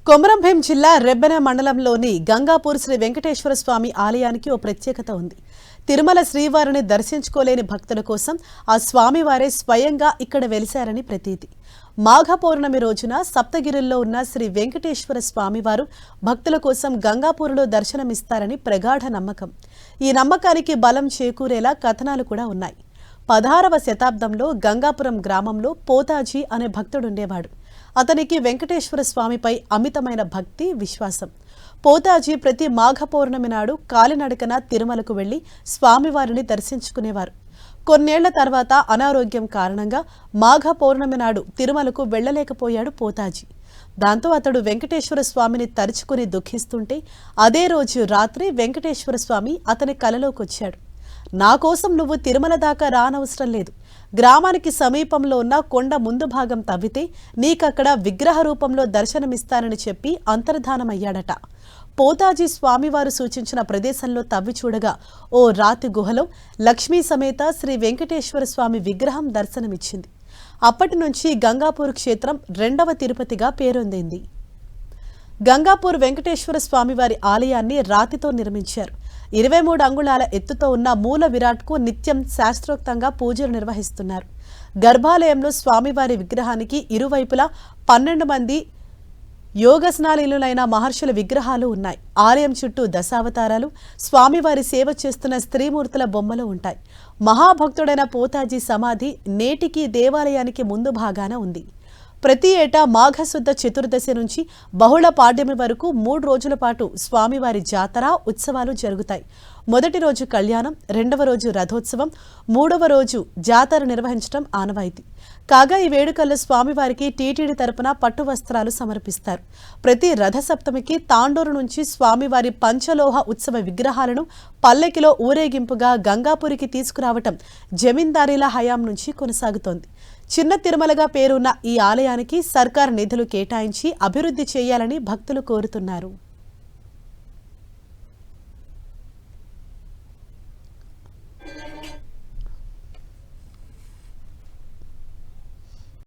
కొమరంభీం జిల్లా రెబ్బెన మండలంలోని గంగాపూర్ శ్రీ వెంకటేశ్వర స్వామి ఆలయానికి ఓ ప్రత్యేకత ఉంది. తిరుమల శ్రీవారిని దర్శించుకోలేని భక్తుల కోసం ఆ స్వామివారే స్వయంగా ఇక్కడ వెలిశారని ప్రతీతి. మాఘ పౌర్ణమి రోజున సప్తగిరుల్లో ఉన్న శ్రీ వెంకటేశ్వర స్వామివారు భక్తుల కోసం గంగాపూర్లో దర్శనమిస్తారని ప్రగాఢ నమ్మకం. ఈ నమ్మకానికి బలం చేకూరేలా కథనాలు కూడా ఉన్నాయి. 16వ శతాబ్దంలో గంగాపురం గ్రామంలో పోతాజీ అనే భక్తుడుండేవాడు. అతనికి వెంకటేశ్వర స్వామిపై అమితమైన భక్తి, విశ్వాసం. పోతాజీ ప్రతి మాఘ పౌర్ణమి నాడు కాలినడకన తిరుమలకు వెళ్లి స్వామివారిని దర్శించుకునేవారు. కొన్నేళ్ల తర్వాత అనారోగ్యం కారణంగా మాఘ పౌర్ణమి నాడు తిరుమలకు వెళ్లలేకపోయాడు పోతాజీ. దాంతో అతడు వెంకటేశ్వర స్వామిని తలుచుకుని దుఃఖిస్తుంటే అదే రోజు రాత్రి వెంకటేశ్వర స్వామి అతని కలలోకొచ్చాడు. నా కోసం నువ్వు తిరుమల దాకా రానవసరం లేదు. గ్రామానికి సమీపంలో ఉన్న కొండ ముందు భాగం తవ్వితే నీకక్కడ విగ్రహ రూపంలో దర్శనమిస్తానని చెప్పి అంతర్ధానమయ్యాడట. పోతాజీ స్వామివారు సూచించిన ప్రదేశంలో తవ్వి చూడగా ఓ రాతి గుహలో లక్ష్మీ సమేత శ్రీ వెంకటేశ్వర స్వామి విగ్రహం దర్శనమిచ్చింది. అప్పటి నుంచి గంగాపూర్ క్షేత్రం 2వ తిరుపతిగా పేరొందింది. గంగాపూర్ వెంకటేశ్వర స్వామివారి ఆలయాన్ని రాతితో నిర్మించారు. 23 అంగుళాల ఎత్తుతో ఉన్న మూల విరాట్కు నిత్యం శాస్త్రోక్తంగా పూజలు నిర్వహిస్తున్నారు. గర్భాలయంలో స్వామివారి విగ్రహానికి ఇరువైపులా 12 మంది యోగస్నాలీనులైన మహర్షుల విగ్రహాలు ఉన్నాయి. ఆలయం చుట్టూ దశావతారాలు, స్వామివారి సేవ చేస్తున్న స్త్రీమూర్తుల బొమ్మలు ఉంటాయి. మహాభక్తుడైన పోతాజీ సమాధి నేటికి దేవాలయానికి ముందు భాగాన ఉంది. ప్రతి ఏటా మాఘశుద్ధ చతుర్దశి నుంచి బహుళ పాడ్యమి వరకు 3 రోజుల పాటు స్వామివారి జాతర, ఉత్సవాలు జరుగుతాయి. మొదటి రోజు కళ్యాణం, 2వ రోజు రథోత్సవం, 3వ రోజు జాతర నిర్వహించడం ఆనవాయితీ. కాగా ఈ వేడుకల్లో స్వామివారికి టీటీడీ తరపున పట్టు వస్త్రాలు సమర్పిస్తారు. ప్రతి రథసప్తమికి తాండూరు నుంచి స్వామివారి పంచలోహ ఉత్సవ విగ్రహాలను పల్లెకిలో ఊరేగింపుగా గంగాపురికి తీసుకురావటం జమీందారీల హయాం నుంచి కొనసాగుతోంది. చిన్న తిరుమలగా పేరున్న ఈ ఆలయానికి సర్కార్ నిధులు కేటాయించి అభివృద్ధి చేయాలని భక్తులు కోరుతున్నారు.